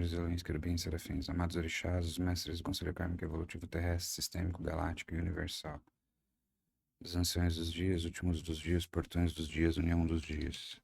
anjos, eloins, querubins, serafins, amados orixás, os mestres do conselho kármico evolutivo terrestre, sistêmico, galáctico e universal. Os anciões dos dias, últimos dos dias, portões dos dias, união dos dias.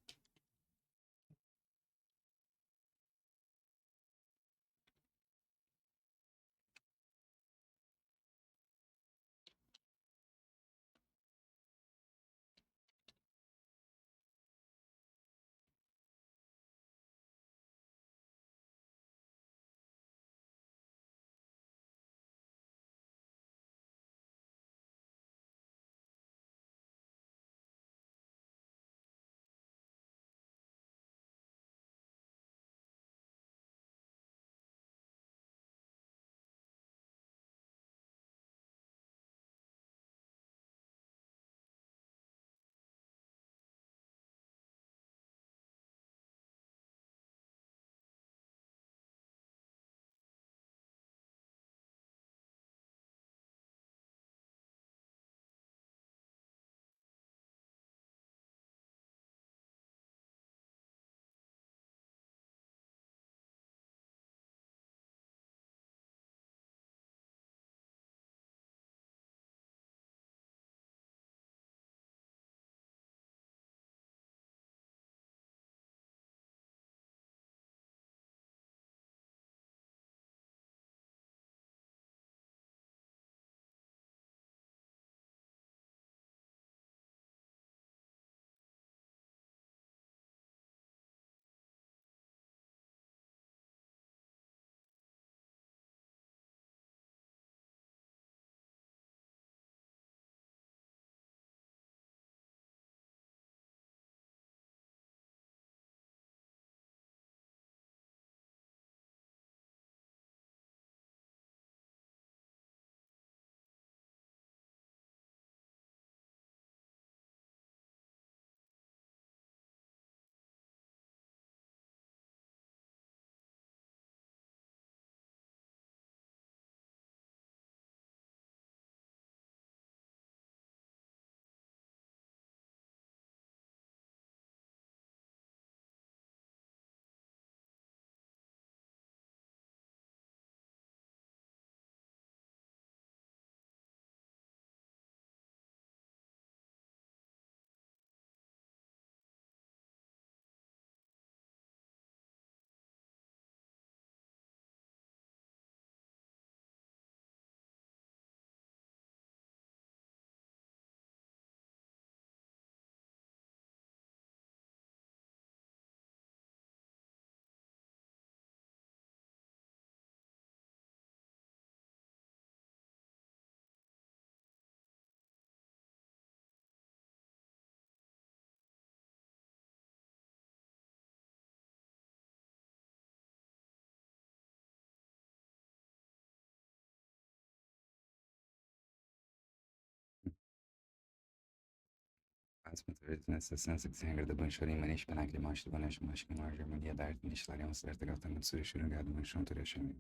As muitas nessa sensação que se regra da banchorim, manish, penak, limanche, do banesh, manche, marge, harmonia da arte, nish, lariam, certa, galtamento, surishurangado, manchão, terechami.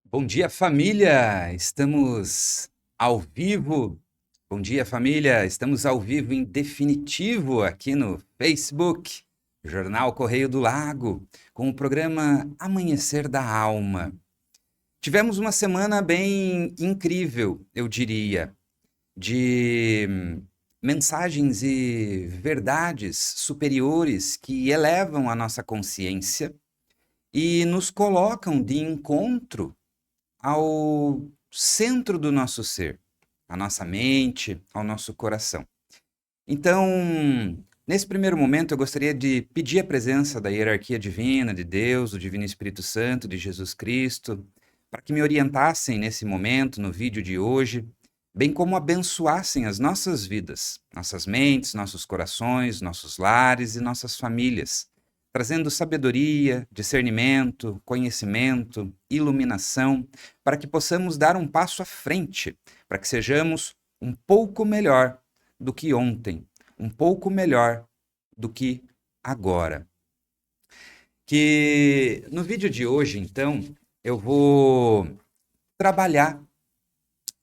Bom dia, família! Estamos ao vivo. Bom dia, família! Estamos ao vivo em definitivo aqui no Facebook, Jornal Correio do Lago, com o programa Amanhecer da Alma. Tivemos uma semana bem incrível, eu diria, de mensagens e verdades superiores que elevam a nossa consciência e nos colocam de encontro ao centro do nosso ser, à nossa mente, ao nosso coração. Então, nesse primeiro momento, eu gostaria de pedir a presença da hierarquia divina, de Deus, do Divino Espírito Santo, de Jesus Cristo, para que me orientassem nesse momento, no vídeo de hoje, bem como abençoassem as nossas vidas, nossas mentes, nossos corações, nossos lares e nossas famílias, trazendo sabedoria, discernimento, conhecimento, iluminação, para que possamos dar um passo à frente, para que sejamos um pouco melhor do que ontem, um pouco melhor do que agora. Que no vídeo de hoje, então, eu vou trabalhar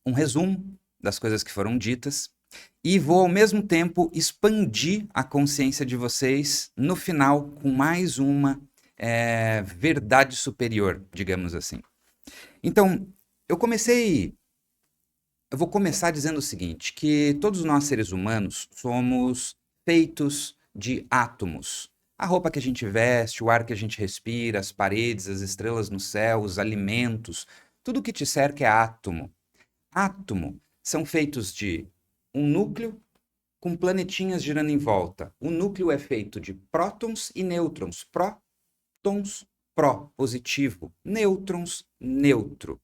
um resumo das coisas que foram ditas E vou, ao mesmo tempo, expandir a consciência de vocês no final com mais uma verdade superior, digamos assim. Então, eu vou começar dizendo o seguinte, que todos nós seres humanos somos feitos de átomos. A roupa que a gente veste, o ar que a gente respira, as paredes, as estrelas no céu, os alimentos, tudo que te cerca é átomo. Átomo são feitos de um núcleo com planetinhas girando em volta. O núcleo é feito de prótons e nêutrons. Prótons, pró, positivo. Nêutrons, neutro.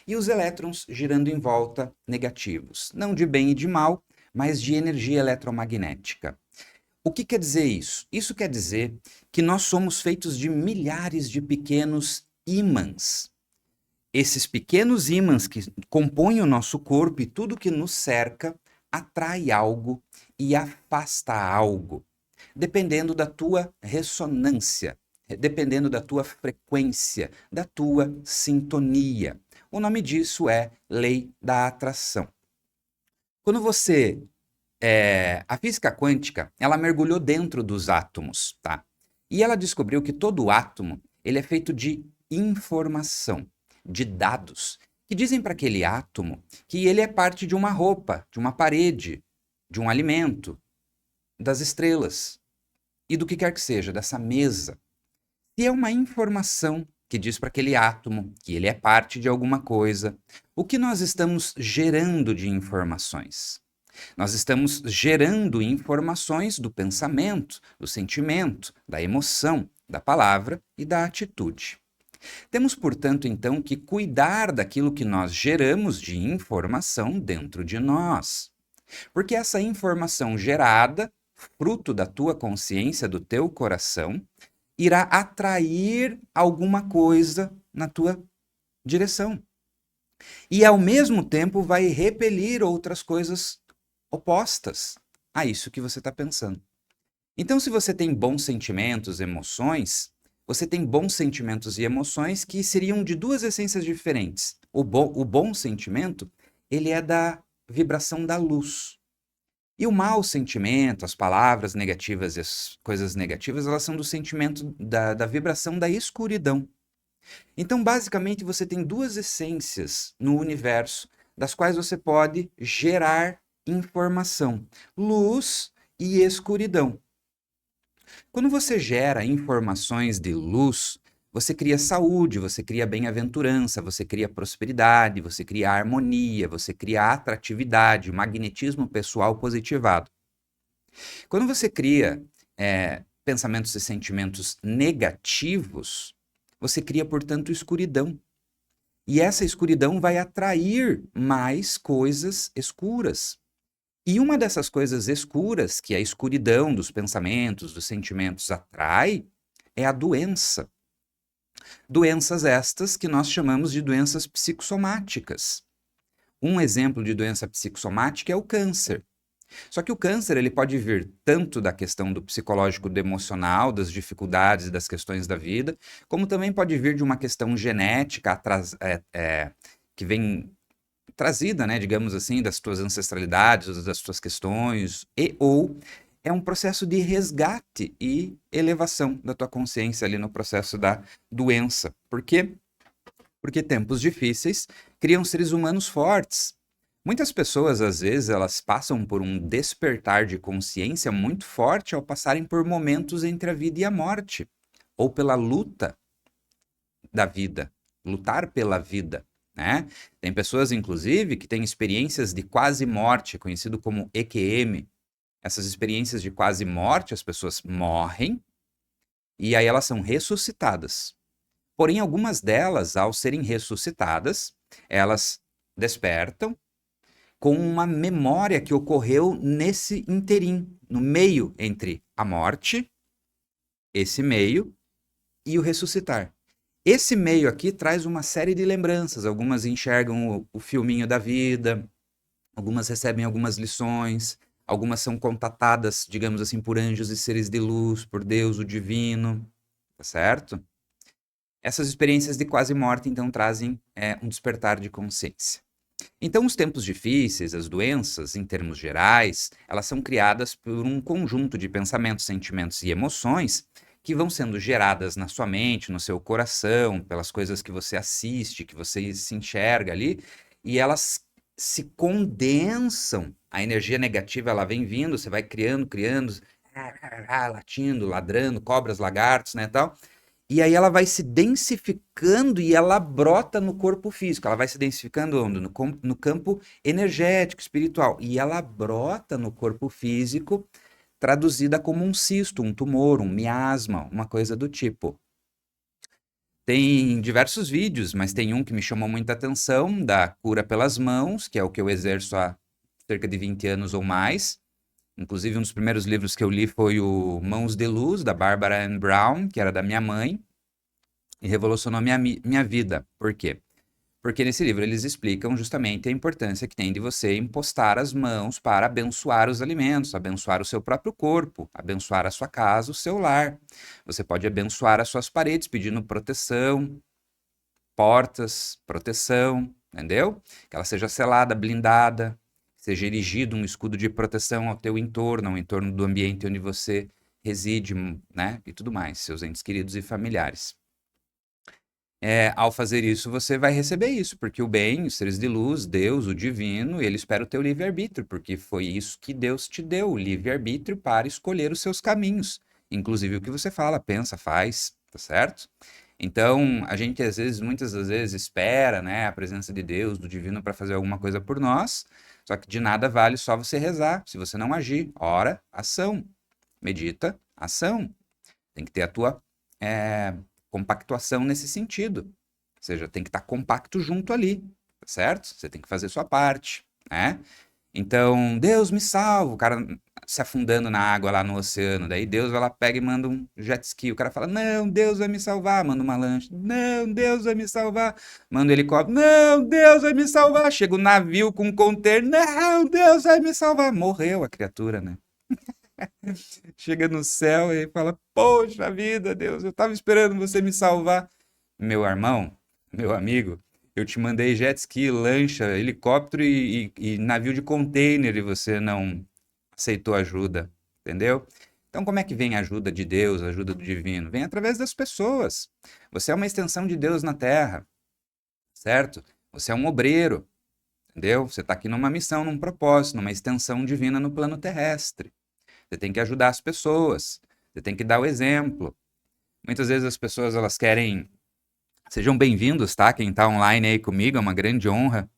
E os elétrons girando em volta, negativos. Não de bem e de mal, mas de energia eletromagnética. O que quer dizer isso? Isso quer dizer que nós somos feitos de milhares de pequenos ímãs. Esses pequenos ímãs que compõem o nosso corpo e tudo que nos cerca atrai algo e afasta algo, dependendo da tua ressonância, dependendo da tua frequência, da tua sintonia. O nome disso é lei da atração. Quando você... a física quântica, ela mergulhou dentro dos átomos, tá? E ela descobriu que todo átomo, ele é feito de informação, de dados, que dizem para aquele átomo que ele é parte de uma roupa, de uma parede, de um alimento, das estrelas e do que quer que seja, dessa mesa. E é uma informação que diz para aquele átomo que ele é parte de alguma coisa. O que nós estamos gerando de informações? Nós estamos gerando informações do pensamento, do sentimento, da emoção, da palavra e da atitude. Temos, portanto, então, que cuidar daquilo que nós geramos de informação dentro de nós. Porque essa informação gerada, fruto da tua consciência, do teu coração, irá atrair alguma coisa na tua direção. E, ao mesmo tempo, vai repelir outras coisas opostas a isso que você está pensando. Então, se você tem bons sentimentos, emoções, você tem bons sentimentos e emoções que seriam de duas essências diferentes. O bom sentimento, ele é da vibração da luz. E o mau sentimento, as palavras negativas e as coisas negativas, elas são do sentimento da vibração da escuridão. Então, basicamente, você tem duas essências no universo, das quais você pode gerar informação: luz e escuridão. Quando você gera informações de luz, você cria saúde, você cria bem-aventurança, você cria prosperidade, você cria harmonia, você cria atratividade, magnetismo pessoal positivado. Quando você cria pensamentos e sentimentos negativos, você cria, portanto, escuridão. E essa escuridão vai atrair mais coisas escuras. E uma dessas coisas escuras, que a escuridão dos pensamentos, dos sentimentos atrai, é a doença. Doenças estas que nós chamamos de doenças psicossomáticas. Um exemplo de doença psicossomática é o câncer. Só que o câncer ele pode vir tanto da questão do psicológico, do emocional, das dificuldades e das questões da vida, como também pode vir de uma questão genética que vem trazida, né, digamos assim, das tuas ancestralidades, das tuas questões, ou é um processo de resgate e elevação da tua consciência ali no processo da doença. Por quê? Porque tempos difíceis criam seres humanos fortes. Muitas pessoas, às vezes, elas passam por um despertar de consciência muito forte ao passarem por momentos entre a vida e a morte, ou pela luta da vida, lutar pela vida, né? Tem pessoas, inclusive, que têm experiências de quase morte, conhecido como EQM. Essas experiências de quase morte, as pessoas morrem e aí elas são ressuscitadas. Porém, algumas delas, ao serem ressuscitadas, elas despertam com uma memória que ocorreu nesse interim, no meio entre a morte, esse meio, e o ressuscitar. Esse meio aqui traz uma série de lembranças. Algumas enxergam o filminho da vida, algumas recebem algumas lições, algumas são contatadas, digamos assim, por anjos e seres de luz, por Deus, o divino, tá certo? Essas experiências de quase morte, então, trazem um despertar de consciência. Então, os tempos difíceis, as doenças, em termos gerais, elas são criadas por um conjunto de pensamentos, sentimentos e emoções que vão sendo geradas na sua mente, no seu coração, pelas coisas que você assiste, que você se enxerga ali, e elas se condensam. A energia negativa ela vem vindo, você vai criando, latindo, ladrando, cobras, lagartos, né, tal. E aí ela vai se densificando e ela brota no corpo físico. Ela vai se densificando onde? No campo energético, espiritual. E ela brota no corpo físico, traduzida como um cisto, um tumor, um miasma, uma coisa do tipo. Tem diversos vídeos, mas tem um que me chamou muita atenção, da cura pelas mãos, que é o que eu exerço há cerca de 20 anos ou mais. Inclusive, um dos primeiros livros que eu li foi o Mãos de Luz, da Barbara Ann Brown, que era da minha mãe, e revolucionou minha vida. Por quê? Porque nesse livro eles explicam justamente a importância que tem de você impostar as mãos para abençoar os alimentos, abençoar o seu próprio corpo, abençoar a sua casa, o seu lar. Você pode abençoar as suas paredes pedindo proteção, portas, proteção, entendeu? Que ela seja selada, blindada, seja erigido um escudo de proteção ao teu entorno, ao entorno do ambiente onde você reside, né? E tudo mais, seus entes queridos e familiares. Ao fazer isso, você vai receber isso, porque o bem, os seres de luz, Deus, o divino, ele espera o teu livre-arbítrio, porque foi isso que Deus te deu, o livre-arbítrio para escolher os seus caminhos, inclusive o que você fala, pensa, faz, tá certo? Então, a gente às vezes, muitas das vezes, espera, né, a presença de Deus, do divino, para fazer alguma coisa por nós, só que de nada vale só você rezar, se você não agir. Ora, ação. Medita, ação. Tem que ter a tua compactuação nesse sentido. Ou seja, tem que estar compacto junto ali, tá certo? Você tem que fazer sua parte, né? Então, Deus me salva, o cara se afundando na água lá no oceano, daí Deus vai lá, pega e manda um jet ski, o cara fala, não, Deus vai me salvar, manda uma lancha, não, Deus vai me salvar, manda um helicóptero, não, Deus vai me salvar, chega o um navio com um container, não, Deus vai me salvar, morreu a criatura, né? Chega no céu e fala, poxa vida, Deus, eu tava esperando você me salvar. Meu irmão, meu amigo, eu te mandei jet ski, lancha, helicóptero e navio de container e você não aceitou ajuda, entendeu? Então, como é que vem a ajuda de Deus, a ajuda do divino? Vem através das pessoas. Você é uma extensão de Deus na Terra, certo? Você é um obreiro, entendeu? Você está aqui numa missão, num propósito, numa extensão divina no plano terrestre. Você tem que ajudar as pessoas, você tem que dar o exemplo. Muitas vezes as pessoas elas querem. Sejam bem-vindos, tá? Quem tá online aí comigo, é uma grande honra.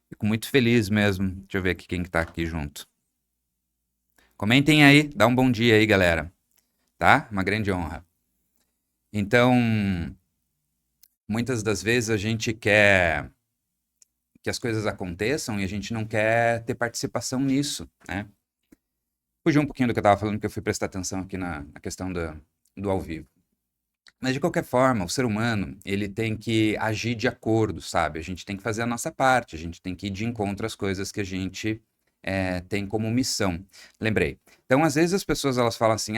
Fico muito feliz mesmo. Deixa eu ver aqui quem que tá aqui junto. Comentem aí, dá um bom dia aí, galera. Tá? Uma grande honra. Então, muitas das vezes a gente quer que as coisas aconteçam e a gente não quer ter participação nisso, né? Fugi um pouquinho do que eu estava falando, porque eu fui prestar atenção aqui na questão do ao vivo. Mas, de qualquer forma, o ser humano, ele tem que agir de acordo, sabe? A gente tem que fazer a nossa parte, a gente tem que ir de encontro às coisas que a gente tem como missão. Lembrei. Então, às vezes as pessoas, elas falam assim,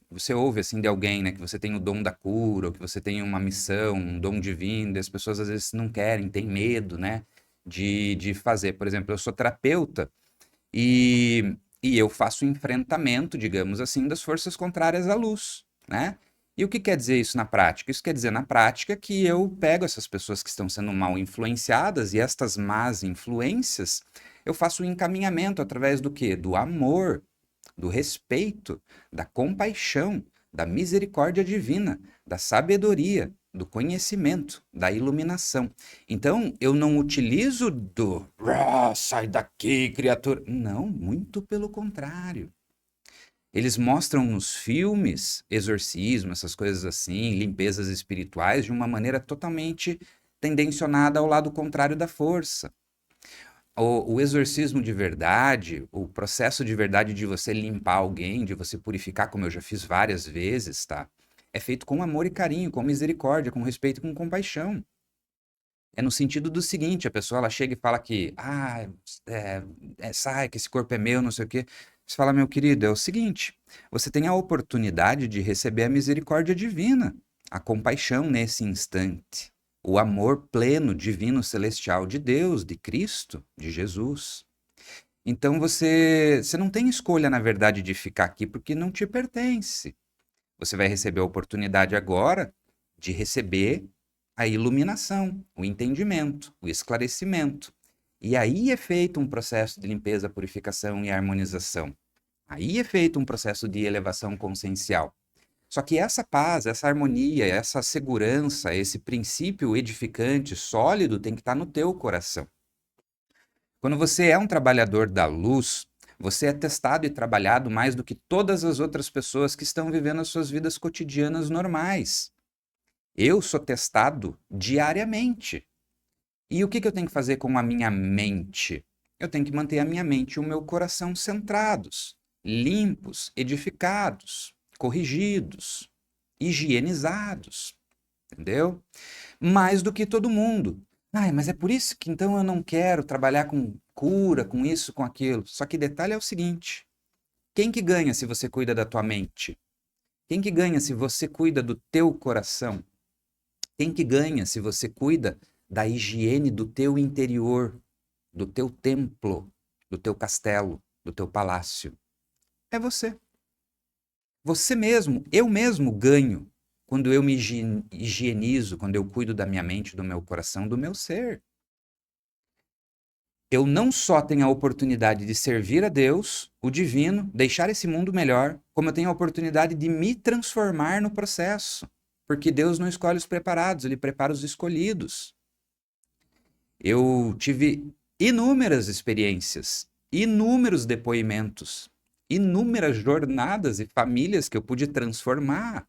você ouve, assim, de alguém, né, que você tem o dom da cura, ou que você tem uma missão, um dom divino, e as pessoas, às vezes, não querem, têm medo, né, de fazer. Por exemplo, eu sou terapeuta, e eu faço enfrentamento, digamos assim, das forças contrárias à luz, né? E o que quer dizer isso na prática? Isso quer dizer na prática que eu pego essas pessoas que estão sendo mal influenciadas e estas más influências, eu faço um encaminhamento através do quê? Do amor, do respeito, da compaixão, da misericórdia divina, da sabedoria, do conhecimento, da iluminação. Então, eu não utilizo sai daqui, criatura. Não, muito pelo contrário. Eles mostram nos filmes exorcismo, essas coisas assim, limpezas espirituais, de uma maneira totalmente tendencionada ao lado contrário da força. O exorcismo de verdade, o processo de verdade de você limpar alguém, de você purificar, como eu já fiz várias vezes, tá? É feito com amor e carinho, com misericórdia, com respeito e com compaixão. É no sentido do seguinte, a pessoa ela chega e fala que, sai, que esse corpo é meu, não sei o quê. Você fala, meu querido, é o seguinte, você tem a oportunidade de receber a misericórdia divina, a compaixão nesse instante, o amor pleno, divino, celestial de Deus, de Cristo, de Jesus. Então você não tem escolha, na verdade, de ficar aqui porque não te pertence. Você vai receber a oportunidade agora de receber a iluminação, o entendimento, o esclarecimento. E aí é feito um processo de limpeza, purificação e harmonização. Aí é feito um processo de elevação consciencial. Só que essa paz, essa harmonia, essa segurança, esse princípio edificante, sólido, tem que estar no teu coração. Quando você é um trabalhador da luz, você é testado e trabalhado mais do que todas as outras pessoas que estão vivendo as suas vidas cotidianas normais. Eu sou testado diariamente. E o que eu tenho que fazer com a minha mente? Eu tenho que manter a minha mente e o meu coração centrados, limpos, edificados, corrigidos, higienizados, entendeu? Mais do que todo mundo. Ai, mas é por isso que então eu não quero trabalhar com cura, com isso, com aquilo. Só que detalhe é o seguinte: quem que ganha se você cuida da tua mente? Quem que ganha se você cuida do teu coração? Quem que ganha se você cuida da higiene do teu interior, do teu templo, do teu castelo, do teu palácio? É você. Você mesmo, eu mesmo ganho quando eu me higienizo, quando eu cuido da minha mente, do meu coração, do meu ser. Eu não só tenho a oportunidade de servir a Deus, o divino, deixar esse mundo melhor, como eu tenho a oportunidade de me transformar no processo. Porque Deus não escolhe os preparados, Ele prepara os escolhidos. Eu tive inúmeras experiências, inúmeros depoimentos, inúmeras jornadas e famílias que eu pude transformar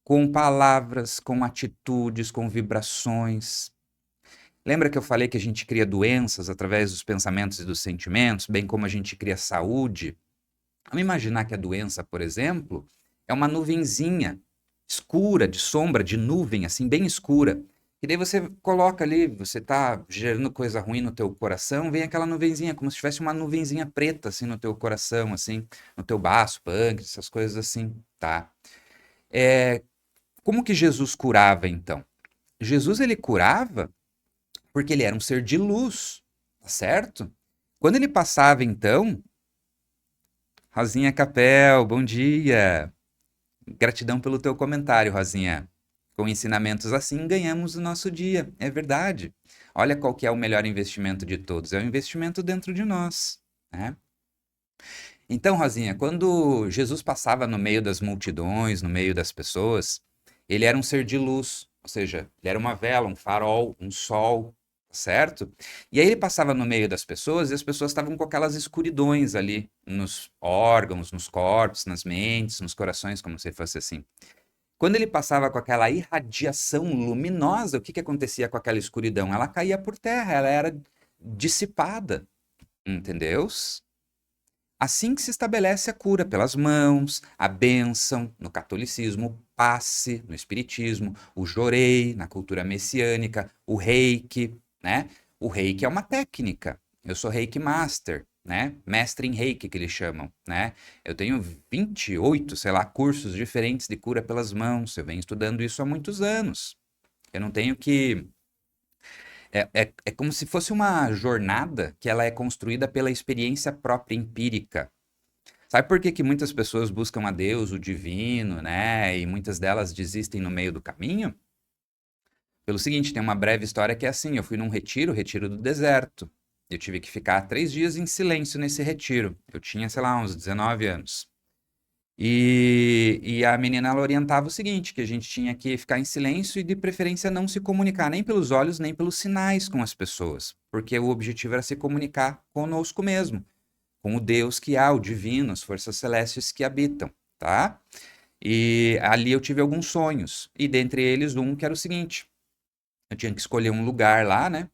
com palavras, com atitudes, com vibrações. Lembra que eu falei que a gente cria doenças através dos pensamentos e dos sentimentos, bem como a gente cria saúde? Vamos imaginar que a doença, por exemplo, é uma nuvenzinha escura, de sombra, de nuvem, assim, bem escura. E daí você coloca ali, você tá gerando coisa ruim no teu coração, vem aquela nuvenzinha, como se tivesse uma nuvenzinha preta, assim, no teu coração, assim, no teu baço, pâncreas, essas coisas assim, tá? Como que Jesus curava, então? Jesus, ele curava porque ele era um ser de luz, tá certo? Quando ele passava, então, Rosinha Capel, bom dia! Gratidão pelo teu comentário, Rosinha. Com ensinamentos assim, ganhamos o nosso dia. É verdade. Olha qual que é o melhor investimento de todos. É o investimento dentro de nós, né? Então, Rosinha, quando Jesus passava no meio das multidões, no meio das pessoas, ele era um ser de luz, ou seja, ele era uma vela, um farol, um sol, certo? E aí ele passava no meio das pessoas e as pessoas estavam com aquelas escuridões ali nos órgãos, nos corpos, nas mentes, nos corações, como se fosse assim. Quando ele passava com aquela irradiação luminosa, o que que acontecia com aquela escuridão? Ela caía por terra, ela era dissipada, entendeu? Assim que se estabelece a cura pelas mãos, a bênção no catolicismo, o passe no espiritismo, o jorei na cultura messiânica, o reiki, né? O reiki é uma técnica. Eu sou reiki master, né? Mestre em reiki que eles chamam, né? Eu tenho 28, sei lá, cursos diferentes de cura pelas mãos. Eu venho estudando isso há muitos anos. Eu não tenho que é como se fosse uma jornada que ela é construída pela experiência própria empírica. Sabe por que que muitas pessoas buscam a Deus, o divino, né? E muitas delas desistem no meio do caminho? Pelo seguinte, tem uma breve história que é assim: eu fui num retiro, retiro do deserto. Eu tive que ficar 3 dias em silêncio nesse retiro. Eu tinha, sei lá, uns 19 anos. E a menina ela orientava o seguinte, que a gente tinha que ficar em silêncio e de preferência não se comunicar nem pelos olhos nem pelos sinais com as pessoas, porque o objetivo era se comunicar conosco mesmo, com o Deus que há, o divino, as forças celestes que habitam, tá? E ali eu tive alguns sonhos, e dentre eles um que era o seguinte, eu tinha que escolher um lugar lá, né?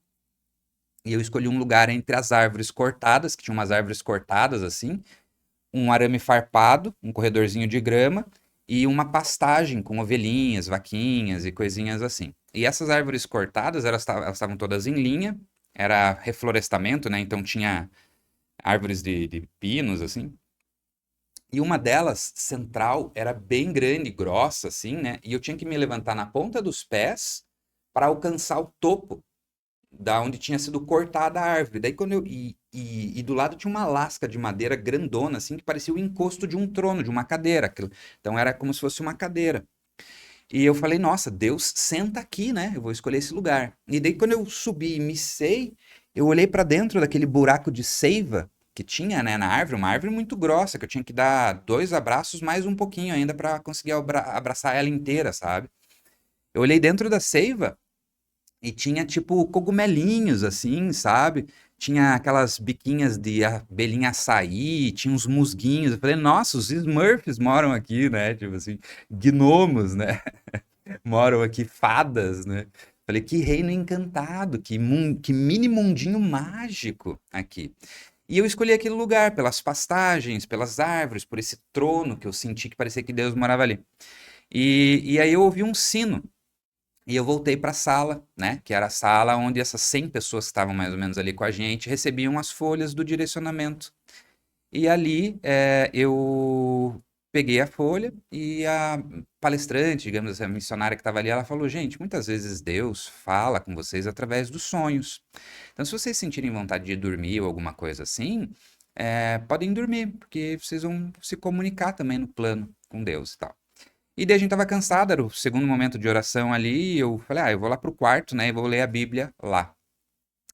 E eu escolhi um lugar entre as árvores cortadas, que tinha umas árvores cortadas assim, um arame farpado, um corredorzinho de grama e uma pastagem com ovelhinhas, vaquinhas e coisinhas assim. E essas árvores cortadas, elas estavam todas em linha, era reflorestamento, né? Então tinha árvores de pinos, assim. E uma delas, central, era bem grande, grossa, assim, né? E eu tinha que me levantar na ponta dos pés para alcançar o topo da onde tinha sido cortada a árvore. Daí quando e do lado tinha uma lasca de madeira grandona, assim, que parecia o encosto de um trono, de uma cadeira. Então era como se fosse uma cadeira. E eu falei, nossa, Deus senta aqui, né? Eu vou escolher esse lugar. E daí quando eu subi e missei, eu olhei para dentro daquele buraco de seiva que tinha, né, na árvore, uma árvore muito grossa, que eu tinha que dar 2 abraços mais um pouquinho ainda para conseguir abraçar ela inteira, sabe? Eu olhei dentro da seiva e tinha tipo cogumelinhos assim, sabe? Tinha aquelas biquinhas de abelhinha açaí, tinha uns musguinhos. Eu falei, nossa, os Smurfs moram aqui, né? Tipo assim, gnomos, né? Moram aqui, fadas, né? Falei, que reino encantado, que mini mundinho mágico aqui. E eu escolhi aquele lugar pelas pastagens, pelas árvores, por esse trono que eu senti que parecia que Deus morava ali. E aí eu ouvi um sino. E eu voltei para a sala, né? Que era a sala onde essas 100 pessoas que estavam mais ou menos ali com a gente recebiam as folhas do direcionamento. E ali eu peguei a folha e a palestrante, digamos assim, a missionária que estava ali, ela falou: gente, muitas vezes Deus fala com vocês através dos sonhos. Então, se vocês sentirem vontade de dormir ou alguma coisa assim, podem dormir, porque vocês vão se comunicar também no plano com Deus e tal. E daí a gente tava cansado, era o segundo momento de oração ali, e eu falei, eu vou lá pro quarto, né, e vou ler a Bíblia lá.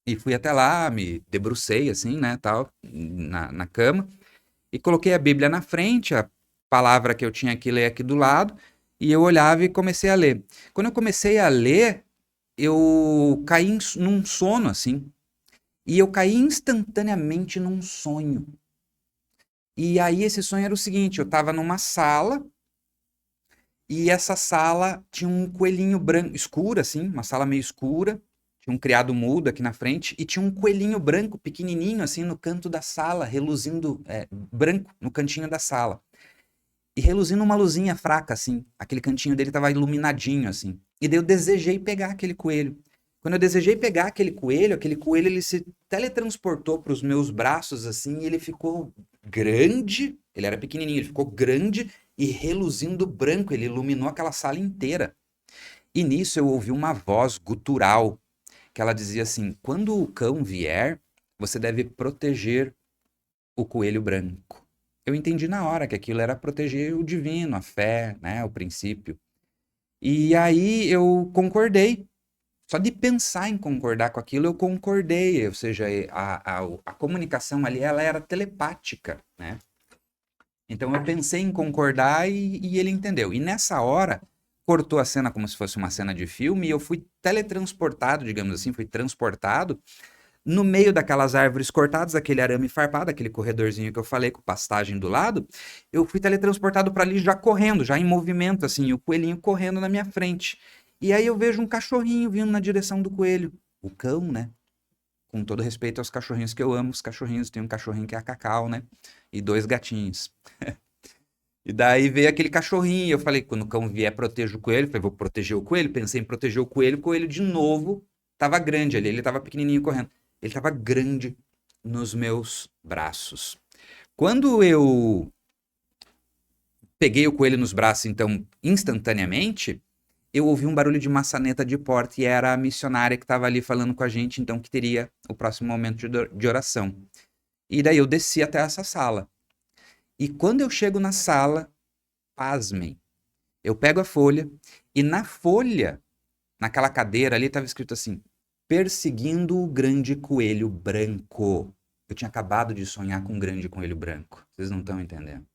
E fui até lá, me debrucei assim, né, tal, na cama, e coloquei a Bíblia na frente, a palavra que eu tinha que ler aqui do lado, e eu olhava e comecei a ler. Quando eu comecei a ler, eu caí num sono, assim, e eu caí instantaneamente num sonho. E aí esse sonho era o seguinte, eu tava numa sala, e essa sala tinha um coelhinho branco, escura assim, uma sala meio escura. Tinha um criado mudo aqui na frente e tinha um coelhinho branco pequenininho assim no canto da sala, reluzindo branco no cantinho da sala. E reluzindo uma luzinha fraca assim, aquele cantinho dele tava iluminadinho assim. E daí eu desejei pegar aquele coelho. Quando eu desejei pegar aquele coelho ele se teletransportou para os meus braços assim, e ele ficou grande, ele era pequenininho, ele ficou grande e reluzindo branco, ele iluminou aquela sala inteira. E nisso eu ouvi uma voz gutural, que ela dizia assim: quando o cão vier, você deve proteger o coelho branco. Eu entendi na hora que aquilo era proteger o divino, a fé, né, o princípio. E aí eu concordei. Só de pensar em concordar com aquilo, eu concordei. Ou seja, a comunicação ali, ela era telepática, né? Então eu pensei em concordar e ele entendeu. E nessa hora, cortou a cena como se fosse uma cena de filme e eu fui teletransportado, digamos assim, fui transportado no meio daquelas árvores cortadas, aquele arame farpado, aquele corredorzinho que eu falei com pastagem do lado. Eu fui teletransportado para ali já correndo, já em movimento, assim, e o coelhinho correndo na minha frente. E aí eu vejo um cachorrinho vindo na direção do coelho. O cão, né? Com todo respeito aos cachorrinhos que eu amo, os cachorrinhos, tem um cachorrinho que é a Cacau, né? E 2 gatinhos. E daí veio aquele cachorrinho, eu falei, quando o cão vier, proteja o coelho. Eu falei, vou proteger o coelho. Pensei em proteger o coelho de novo tava grande ali, ele tava pequenininho correndo. Ele tava grande nos meus braços. Quando eu peguei o coelho nos braços, então, instantaneamente, eu ouvi um barulho de maçaneta de porta e era a missionária que estava ali falando com a gente, então, que teria o próximo momento de oração. E daí eu desci até essa sala. E quando eu chego na sala, pasmem, eu pego a folha e na folha, naquela cadeira ali, estava escrito assim: perseguindo o grande coelho branco. Eu tinha acabado de sonhar com um grande coelho branco. Vocês não estão entendendo.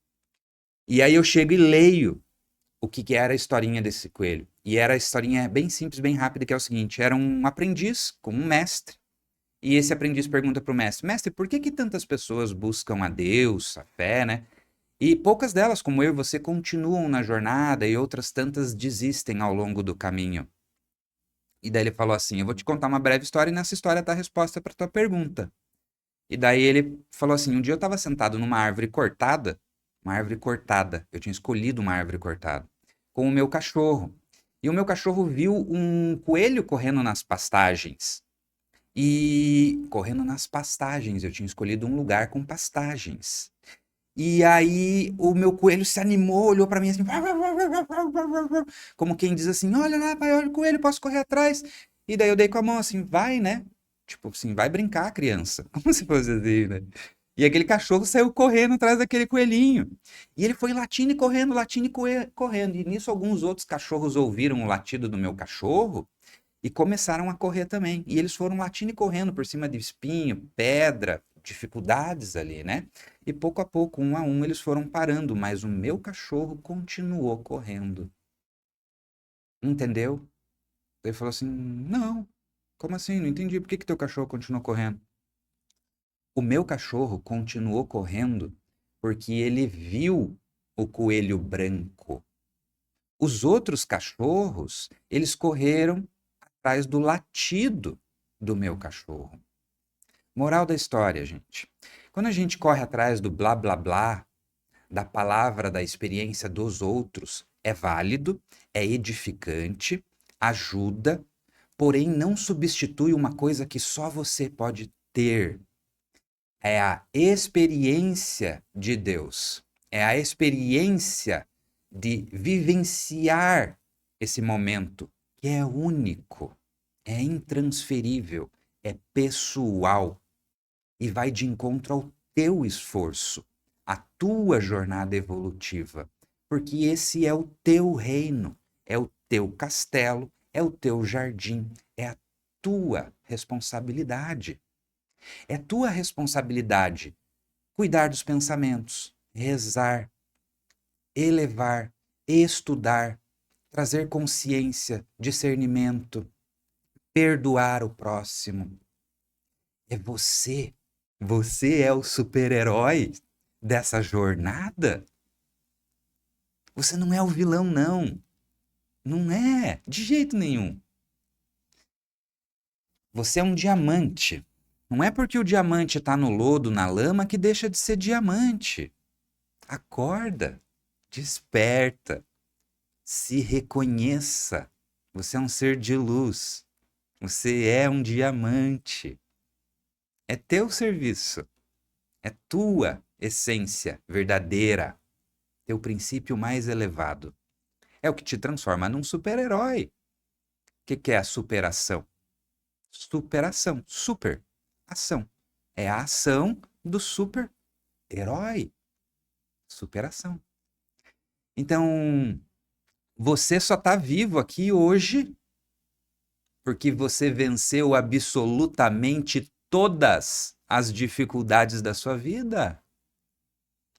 E aí eu chego e leio o que era a historinha desse coelho. E era a historinha bem simples, bem rápida, que é o seguinte: era um aprendiz com um mestre. E esse aprendiz pergunta para o mestre: mestre, por que tantas pessoas buscam a Deus, a fé, né? E poucas delas, como eu e você, continuam na jornada e outras tantas desistem ao longo do caminho. E daí ele falou assim: eu vou te contar uma breve história e nessa história está a resposta para tua pergunta. E daí ele falou assim: um dia eu estava sentado numa árvore cortada, eu tinha escolhido uma árvore cortada, com o meu cachorro. E o meu cachorro viu um coelho correndo nas pastagens. E correndo nas pastagens, eu tinha escolhido um lugar com pastagens. E aí o meu coelho se animou, olhou pra mim assim, como quem diz assim, olha lá, pai, olha o coelho, posso correr atrás? E daí eu dei com a mão assim, vai, né? Tipo assim, vai brincar, criança. Como se fosse assim, né? E aquele cachorro saiu correndo atrás daquele coelhinho. E ele foi latindo e correndo. E nisso alguns outros cachorros ouviram o latido do meu cachorro e começaram a correr também. E eles foram latindo e correndo por cima de espinho, pedra, dificuldades ali, né? E pouco a pouco, um a um, eles foram parando, mas o meu cachorro continuou correndo. Entendeu? Ele falou assim: não, como assim? Não entendi. Por que que teu cachorro continuou correndo? O meu cachorro continuou correndo porque ele viu o coelho branco. Os outros cachorros, eles correram atrás do latido do meu cachorro. Moral da história, gente. Quando a gente corre atrás do blá blá blá, da palavra, da experiência dos outros, é válido, é edificante, ajuda, porém não substitui uma coisa que só você pode ter. É a experiência de Deus. É a experiência de vivenciar esse momento, que é único, é intransferível, é pessoal e vai de encontro ao teu esforço, à tua jornada evolutiva, porque esse é o teu reino, é o teu castelo, é o teu jardim, é a tua responsabilidade. É tua responsabilidade cuidar dos pensamentos, rezar, elevar, estudar, trazer consciência, discernimento, perdoar o próximo. É você. Você é o super-herói dessa jornada. Você não é o vilão, não. Não é, de jeito nenhum. Você é um diamante. Não é porque o diamante está no lodo, na lama, que deixa de ser diamante. Acorda, desperta, se reconheça. Você é um ser de luz. Você é um diamante. É teu serviço. É tua essência verdadeira. Teu princípio mais elevado. É o que te transforma num super-herói. O que é a superação? Superação. Super. Ação. É a ação do super-herói. Superação. Então, você só está vivo aqui hoje porque você venceu absolutamente todas as dificuldades da sua vida.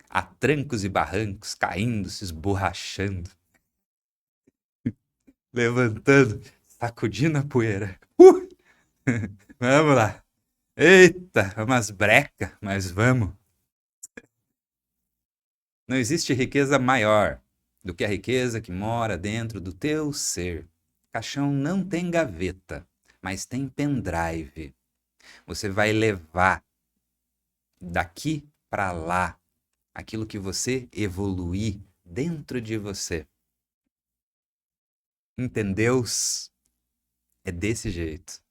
A trancos e barrancos, caindo, se esborrachando, levantando, sacudindo a poeira. Vamos lá. Eita, umas breca, mas vamos. Não existe riqueza maior do que a riqueza que mora dentro do teu ser. Caixão não tem gaveta, mas tem pendrive. Você vai levar daqui para lá aquilo que você evoluir dentro de você. Entendeu? É desse jeito.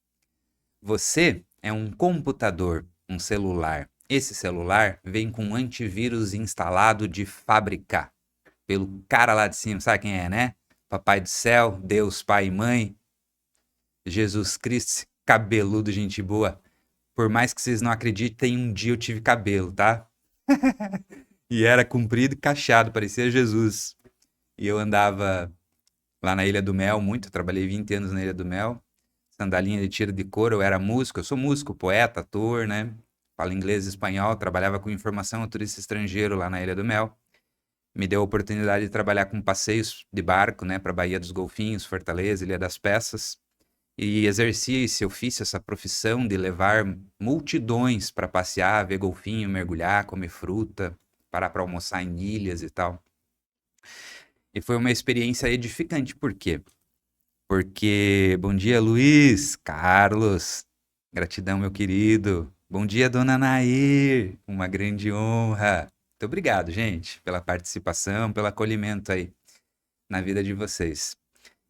Você é um computador, um celular. Esse celular vem com um antivírus instalado de fábrica pelo cara lá de cima, sabe quem é, né? Papai do céu, Deus, Pai e Mãe, Jesus Cristo, cabeludo, gente boa. Por mais que vocês não acreditem, um dia eu tive cabelo, tá? E era comprido e cacheado, parecia Jesus. E eu andava lá na Ilha do Mel muito, trabalhei 20 anos na Ilha do Mel, sandalinha de tiro de couro, eu era músico, eu sou músico, poeta, ator, né? Falo inglês e espanhol, trabalhava com informação a turista estrangeiro lá na Ilha do Mel. Me deu a oportunidade de trabalhar com passeios de barco, né, para Baía dos Golfinhos, Fortaleza, Ilha das Peças, e exerci esse ofício, essa profissão de levar multidões para passear, ver golfinho, mergulhar, comer fruta, parar para almoçar em ilhas e tal. E foi uma experiência edificante, por quê? Porque, bom dia, Luiz, Carlos, gratidão, meu querido. Bom dia, dona Nair, uma grande honra. Muito obrigado, gente, pela participação, pelo acolhimento aí na vida de vocês.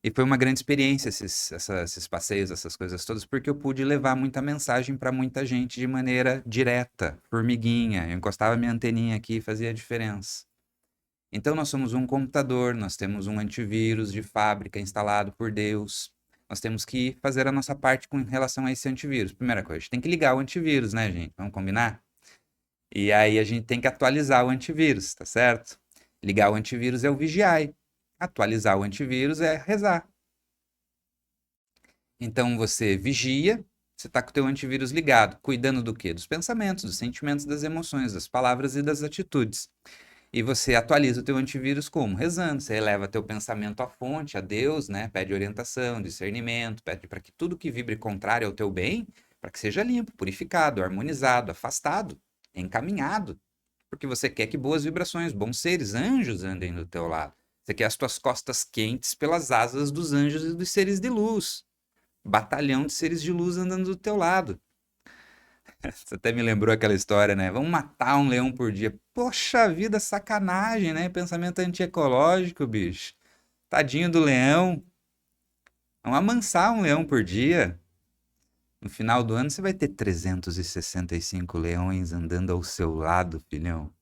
E foi uma grande experiência esses passeios, essas coisas todas, porque eu pude levar muita mensagem para muita gente de maneira direta, formiguinha. Eu encostava minha anteninha aqui e fazia a diferença. Então, nós somos um computador, nós temos um antivírus de fábrica instalado por Deus. Nós temos que fazer a nossa parte com relação a esse antivírus. Primeira coisa, a gente tem que ligar o antivírus, né, gente? Vamos combinar? E aí a gente tem que atualizar o antivírus, tá certo? Ligar o antivírus é o vigiar. Atualizar o antivírus é rezar. Então você vigia, você está com o teu antivírus ligado, cuidando do quê? Dos pensamentos, dos sentimentos, das emoções, das palavras e das atitudes. E você atualiza o teu antivírus como? Rezando. Você eleva teu pensamento à fonte, a Deus, né? Pede orientação, discernimento, pede para que tudo que vibre contrário ao teu bem, para que seja limpo, purificado, harmonizado, afastado, encaminhado. Porque você quer que boas vibrações, bons seres, anjos andem do teu lado. Você quer as tuas costas quentes pelas asas dos anjos e dos seres de luz. Batalhão de seres de luz andando do teu lado. Você até me lembrou aquela história, né? Vamos matar um leão por dia. Poxa vida, sacanagem, né? Pensamento antiecológico, bicho. Tadinho do leão. Vamos amansar um leão por dia. No final do ano você vai ter 365 leões andando ao seu lado, filhão.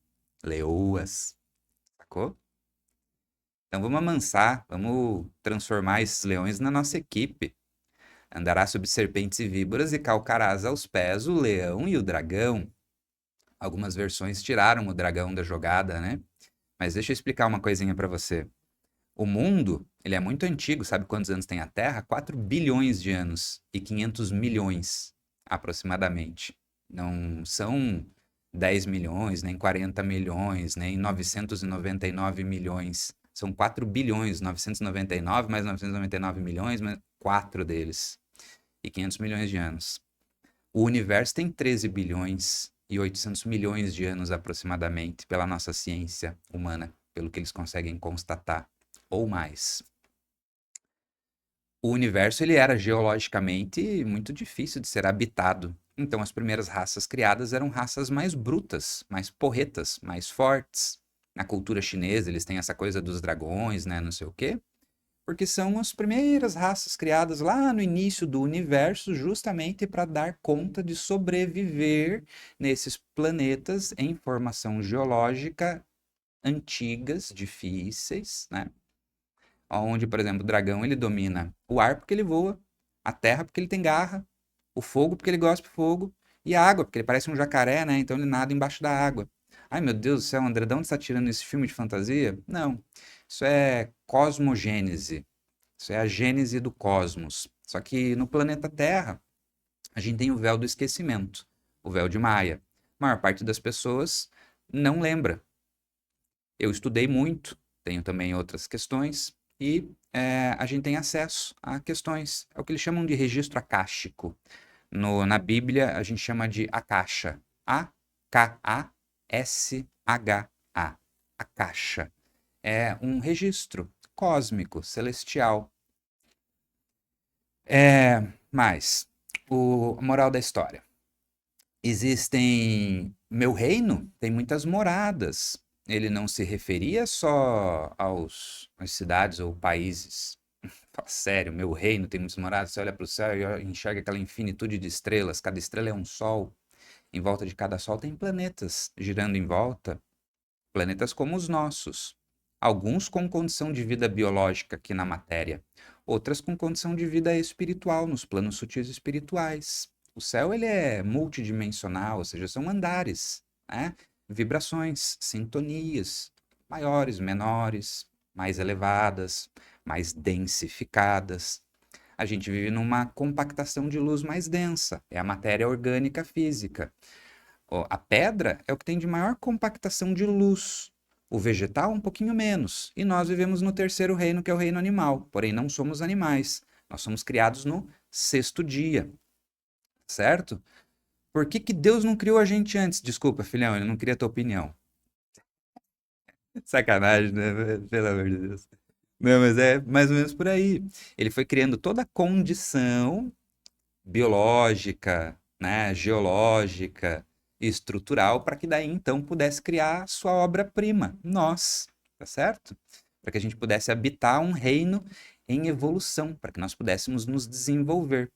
Leoas, sacou? Então vamos amansar, vamos transformar esses leões na nossa equipe. Andará sobre serpentes e víboras e calcarás aos pés o leão e o dragão. Algumas versões tiraram o dragão da jogada, né? Mas deixa eu explicar uma coisinha para você. O mundo, ele é muito antigo, sabe quantos anos tem a Terra? 4 bilhões de anos e 500 milhões, aproximadamente. Não são 10 milhões, nem 40 milhões, nem 999 milhões. São 4 bilhões, 999 mais 999 milhões, mais 4 deles. E 500 milhões de anos. O universo tem 13 bilhões e 800 milhões de anos aproximadamente, pela nossa ciência humana, pelo que eles conseguem constatar, ou mais. O universo ele era geologicamente muito difícil de ser habitado. Então as primeiras raças criadas eram raças mais brutas, mais porretas, mais fortes. Na cultura chinesa eles têm essa coisa dos dragões, né, não sei o quê, porque são as primeiras raças criadas lá no início do universo, justamente para dar conta de sobreviver nesses planetas em formação geológica antigas, difíceis, né? Onde, por exemplo, o dragão ele domina o ar porque ele voa, a terra porque ele tem garra, o fogo porque ele gosta de fogo e a água porque ele parece um jacaré, né? Então ele nada embaixo da água. Ai meu Deus do céu, André, de onde está tirando esse filme de fantasia? Não, isso é cosmogênese. Isso é a gênese do cosmos. Só que no planeta Terra, a gente tem o véu do esquecimento, o véu de Maia. A maior parte das pessoas não lembra. Eu estudei muito, tenho também outras questões, e a gente tem acesso a questões. É o que eles chamam de registro acástico. Na Bíblia, a gente chama de akasha. A-K-A-S-H-A. Akasha. É um registro cósmico, celestial. Mas, a moral da história. Meu reino tem muitas moradas. Ele não se referia só às cidades ou países. Fala sério, meu reino tem muitas moradas. Você olha para o céu e enxerga aquela infinitude de estrelas. Cada estrela é um sol. Em volta de cada sol tem planetas girando em volta. Planetas como os nossos. Alguns com condição de vida biológica aqui na matéria, outras com condição de vida espiritual, nos planos sutis espirituais. O céu ele é multidimensional, ou seja, são andares, né? Vibrações, sintonias, maiores, menores, mais elevadas, mais densificadas. A gente vive numa compactação de luz mais densa, é a matéria orgânica física. A pedra é o que tem de maior compactação de luz. O vegetal, um pouquinho menos. E nós vivemos no terceiro reino, que é o reino animal. Porém, não somos animais. Nós somos criados no sexto dia. Certo? Por que Deus não criou a gente antes? Desculpa, filhão, ele não queria a tua opinião. Sacanagem, né? Pelo amor de Deus. Não, mas é mais ou menos por aí. Ele foi criando toda a condição biológica, né, geológica e estrutural para que daí então pudesse criar sua obra-prima, nós, tá certo? para que a gente pudesse habitar um reino em evolução, para que nós pudéssemos nos desenvolver.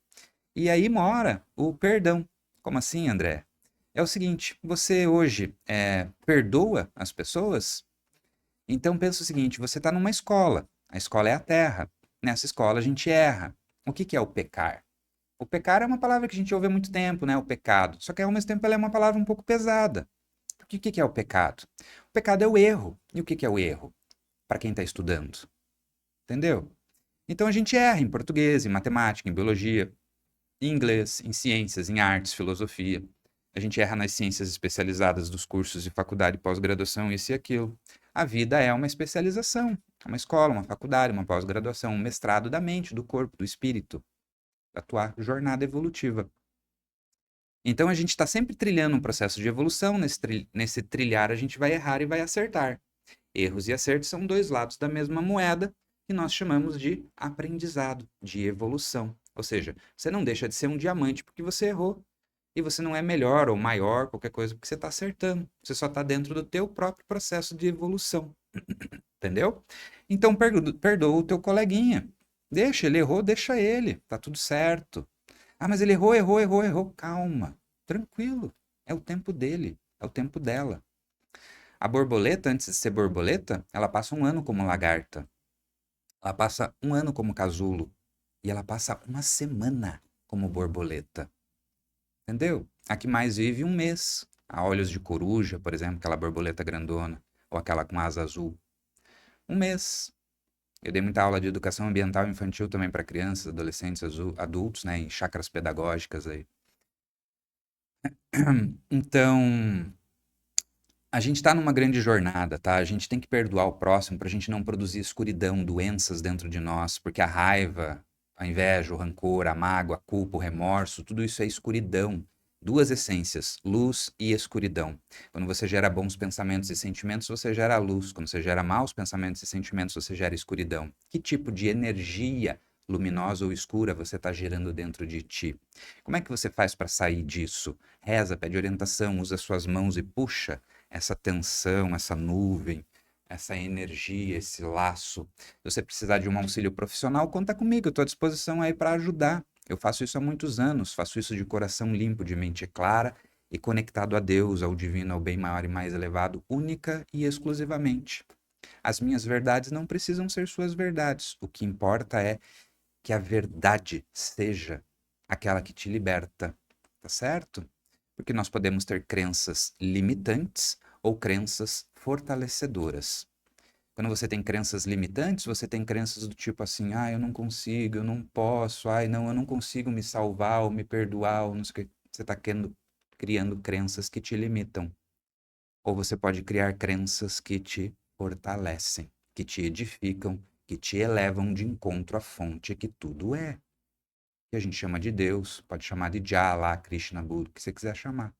E aí mora o perdão. Como assim, André? É o seguinte, você hoje perdoa as pessoas? Então pensa o seguinte, você está numa escola, a escola é a terra, nessa escola a gente erra. O que é o pecar? O pecar é uma palavra que a gente ouve há muito tempo, né? O pecado. Só que ao mesmo tempo ela é uma palavra um pouco pesada. Porque o que é o pecado? O pecado é o erro. E o que é o erro? Para quem está estudando. Entendeu? Então a gente erra em português, em matemática, em biologia, em inglês, em ciências, em artes, filosofia. A gente erra nas ciências especializadas dos cursos de faculdade e pós-graduação, isso e aquilo. A vida é uma especialização, uma escola, uma faculdade, uma pós-graduação, um mestrado da mente, do corpo, do espírito, da tua jornada evolutiva. Então a gente está sempre trilhando um processo de evolução, nesse trilhar a gente vai errar e vai acertar. Erros e acertos são dois lados da mesma moeda que nós chamamos de aprendizado, de evolução. Ou seja, você não deixa de ser um diamante porque você errou. E você não é melhor ou maior, qualquer coisa, porque você está acertando. Você só está dentro do teu próprio processo de evolução. Entendeu? Então perdoa o teu coleguinha. Deixa, ele errou, deixa ele. Tá tudo certo. Ah, mas ele errou. Calma. Tranquilo. É o tempo dele. É o tempo dela. A borboleta, antes de ser borboleta, ela passa um ano como lagarta. Ela passa um ano como casulo. E ela passa uma semana como borboleta. Entendeu? A que mais vive um mês. A olhos de coruja, por exemplo, aquela borboleta grandona. Ou aquela com asa azul. Um mês. Eu dei muita aula de educação ambiental e infantil também para crianças, adolescentes, adultos, né? Em chácaras pedagógicas aí. Então, a gente está numa grande jornada, tá? A gente tem que perdoar o próximo para a gente não produzir escuridão, doenças dentro de nós, porque a raiva, a inveja, o rancor, a mágoa, a culpa, o remorso, tudo isso é escuridão. Duas essências, luz e escuridão. Quando você gera bons pensamentos e sentimentos, você gera luz. Quando você gera maus pensamentos e sentimentos, você gera escuridão. Que tipo de energia luminosa ou escura você está gerando dentro de ti? Como é que você faz para sair disso? Reza, pede orientação, usa suas mãos e puxa essa tensão, essa nuvem, essa energia, esse laço. Se você precisar de um auxílio profissional, conta comigo, eu estou à disposição aí para ajudar. Eu faço isso há muitos anos, faço isso de coração limpo, de mente clara e conectado a Deus, ao divino, ao bem maior e mais elevado, única e exclusivamente. As minhas verdades não precisam ser suas verdades. O que importa é que a verdade seja aquela que te liberta, tá certo? Porque nós podemos ter crenças limitantes ou crenças fortalecedoras. Quando você tem crenças limitantes, você tem crenças do tipo assim, ah, eu não consigo, eu não posso, ai, não, eu não consigo me salvar ou me perdoar, ou não sei o que. Você está criando crenças que te limitam. Ou você pode criar crenças que te fortalecem, que te edificam, que te elevam de encontro à fonte que tudo é. Que a gente chama de Deus, pode chamar de Jah, Allah, Krishna, Buda, o que você quiser chamar.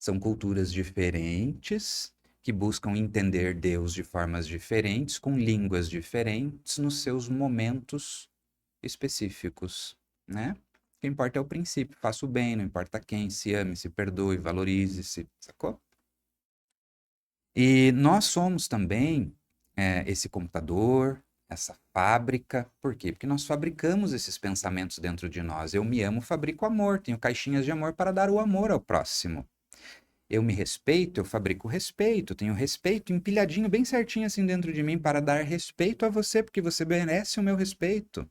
São culturas diferentes que buscam entender Deus de formas diferentes, com línguas diferentes, nos seus momentos específicos, né? O que importa é o princípio, faça o bem, não importa quem, se ame, se perdoe, valorize-se, sacou? E nós somos também esse computador, essa fábrica. Por quê? Porque nós fabricamos esses pensamentos dentro de nós. Eu me amo, fabrico amor, tenho caixinhas de amor para dar o amor ao próximo. Eu me respeito, eu fabrico respeito, tenho respeito empilhadinho bem certinho assim dentro de mim para dar respeito a você, porque você merece o meu respeito.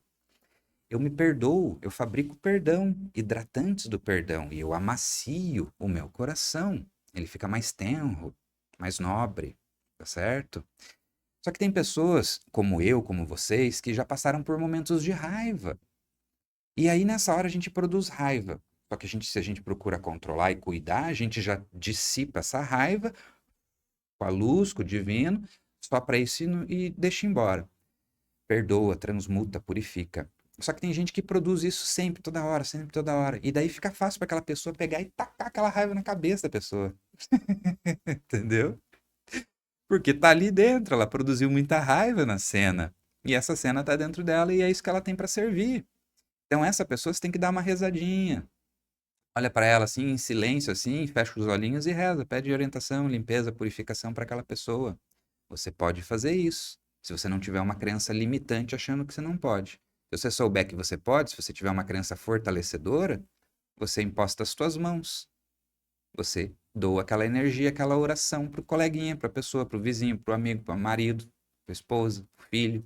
Eu me perdoo, eu fabrico perdão, hidratantes do perdão, e eu amacio o meu coração. Ele fica mais tenro, mais nobre, tá certo? Só que tem pessoas, como eu, como vocês, que já passaram por momentos de raiva. E aí nessa hora a gente produz raiva. Só que se a gente procura controlar e cuidar, a gente já dissipa essa raiva com a luz, com o divino, só para isso e deixa embora. Perdoa, transmuta, purifica. Só que tem gente que produz isso sempre, toda hora, sempre, toda hora. E daí fica fácil para aquela pessoa pegar e tacar aquela raiva na cabeça da pessoa. Entendeu? Porque tá ali dentro, ela produziu muita raiva na cena. E essa cena tá dentro dela e é isso que ela tem para servir. Então essa pessoa você tem que dar uma rezadinha. Olha para ela assim, em silêncio assim, fecha os olhinhos e reza, pede orientação, limpeza, purificação para aquela pessoa. Você pode fazer isso. Se você não tiver uma crença limitante achando que você não pode. Se você souber que você pode, se você tiver uma crença fortalecedora, você imposta as suas mãos. Você doa aquela energia, aquela oração pro coleguinha, pra pessoa, pro vizinho, pro amigo, pro marido, pra esposa, pro filho,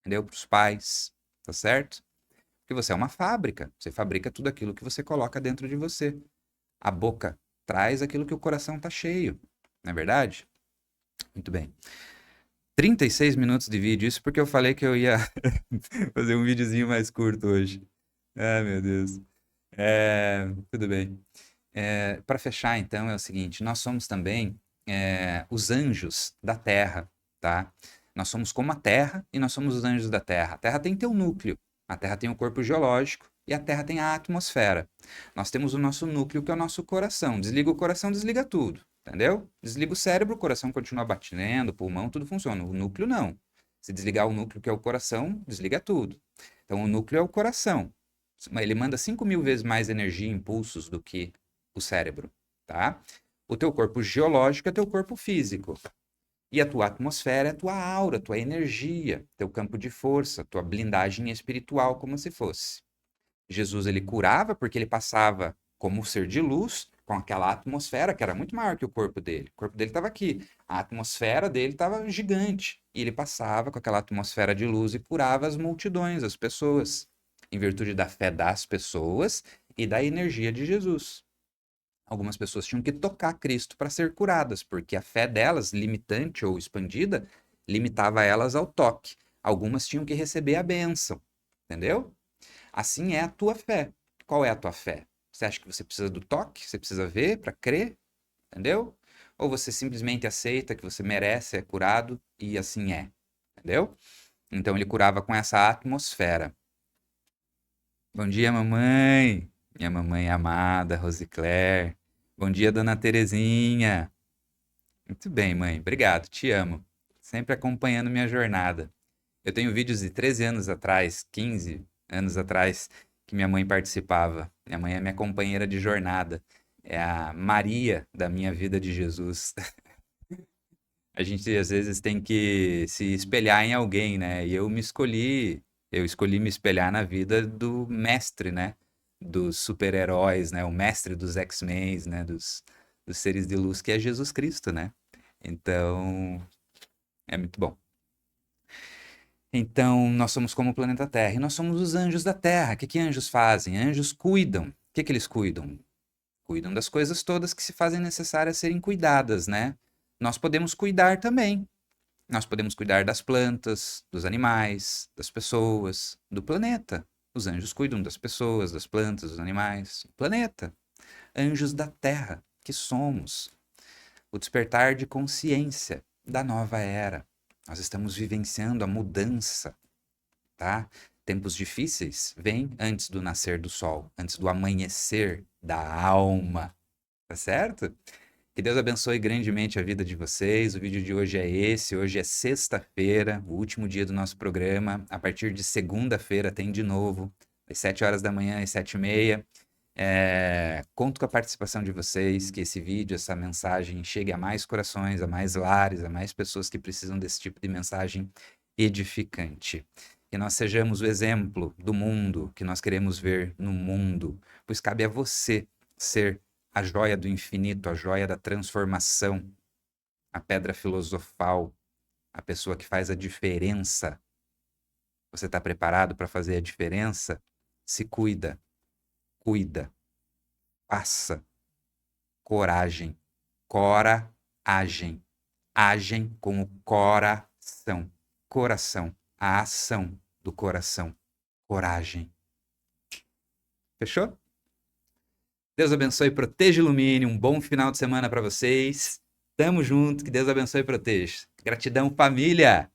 entendeu? Pros pais, tá certo? Porque você é uma fábrica. Você fabrica tudo aquilo que você coloca dentro de você. A boca traz aquilo que o coração tá cheio. Não é verdade? Muito bem. 36 minutos de vídeo. Isso porque eu falei que eu ia fazer um videozinho mais curto hoje. Ah, meu Deus. Tudo bem. Para fechar, então, é o seguinte: nós somos também os anjos da Terra, tá? Nós somos como a Terra e nós somos os anjos da Terra. A Terra tem teu núcleo, a Terra tem o corpo geológico e a Terra tem a atmosfera. Nós temos o nosso núcleo, que é o nosso coração. Desliga o coração, desliga tudo, entendeu? Desliga o cérebro, o coração continua batendo, o pulmão, tudo funciona. O núcleo não. Se desligar o núcleo, que é o coração, desliga tudo. Então, o núcleo é o coração. Ele manda 5.000 vezes mais energia e impulsos do que o cérebro, tá? O teu corpo geológico é teu corpo físico. E a tua atmosfera é a tua aura, tua energia, teu campo de força, tua blindagem espiritual, como se fosse. Jesus, ele curava porque ele passava como ser de luz com aquela atmosfera que era muito maior que o corpo dele. O corpo dele estava aqui, a atmosfera dele estava gigante. E ele passava com aquela atmosfera de luz e curava as multidões, as pessoas, em virtude da fé das pessoas e da energia de Jesus. Algumas pessoas tinham que tocar Cristo para ser curadas, porque a fé delas, limitante ou expandida, limitava elas ao toque. Algumas tinham que receber a bênção, entendeu? Assim é a tua fé. Qual é a tua fé? Você acha que você precisa do toque? Você precisa ver para crer? Entendeu? Ou você simplesmente aceita que você merece, é curado e assim é? Entendeu? Então ele curava com essa atmosfera. Bom dia, mamãe. Minha mamãe amada, Rosicler. Bom dia, dona Terezinha. Muito bem, mãe. Obrigado, te amo. Sempre acompanhando minha jornada. Eu tenho vídeos de 13 anos atrás, 15 anos atrás, que minha mãe participava. Minha mãe é minha companheira de jornada. É a Maria da minha vida de Jesus. A gente às vezes tem que se espelhar em alguém, né? E eu escolhi me espelhar na vida do mestre, né? Dos super-heróis, né? O mestre dos X-Men, né? Dos seres de luz, que é Jesus Cristo, né? Então, é muito bom. Então, nós somos como o planeta Terra e nós somos os anjos da Terra. O que que anjos fazem? Anjos cuidam. O que que eles cuidam? Cuidam das coisas todas que se fazem necessárias serem cuidadas, né? Nós podemos cuidar também. Nós podemos cuidar das plantas, dos animais, das pessoas, do planeta. Os anjos cuidam das pessoas, das plantas, dos animais, do planeta. Anjos da Terra, que somos. O despertar de consciência da nova era. Nós estamos vivenciando a mudança, tá? Tempos difíceis vêm antes do nascer do sol, antes do amanhecer da alma, tá certo? Que Deus abençoe grandemente a vida de vocês. O vídeo de hoje é esse. Hoje é sexta-feira, o último dia do nosso programa. A partir de segunda-feira tem de novo, às 7 horas da manhã, às 7h30. Conto com a participação de vocês, que esse vídeo, essa mensagem chegue a mais corações, a mais lares, a mais pessoas que precisam desse tipo de mensagem edificante. Que nós sejamos o exemplo do mundo que nós queremos ver no mundo, pois cabe a você ser a joia do infinito, a joia da transformação, a pedra filosofal, a pessoa que faz a diferença. Você está preparado para fazer a diferença? Se cuida, cuida, faça, coragem, coragem, agem com o coração, coração, a ação do coração, coragem. Fechou? Deus abençoe, proteja e ilumine. Um bom final de semana para vocês. Tamo junto, que Deus abençoe e proteja. Gratidão, família!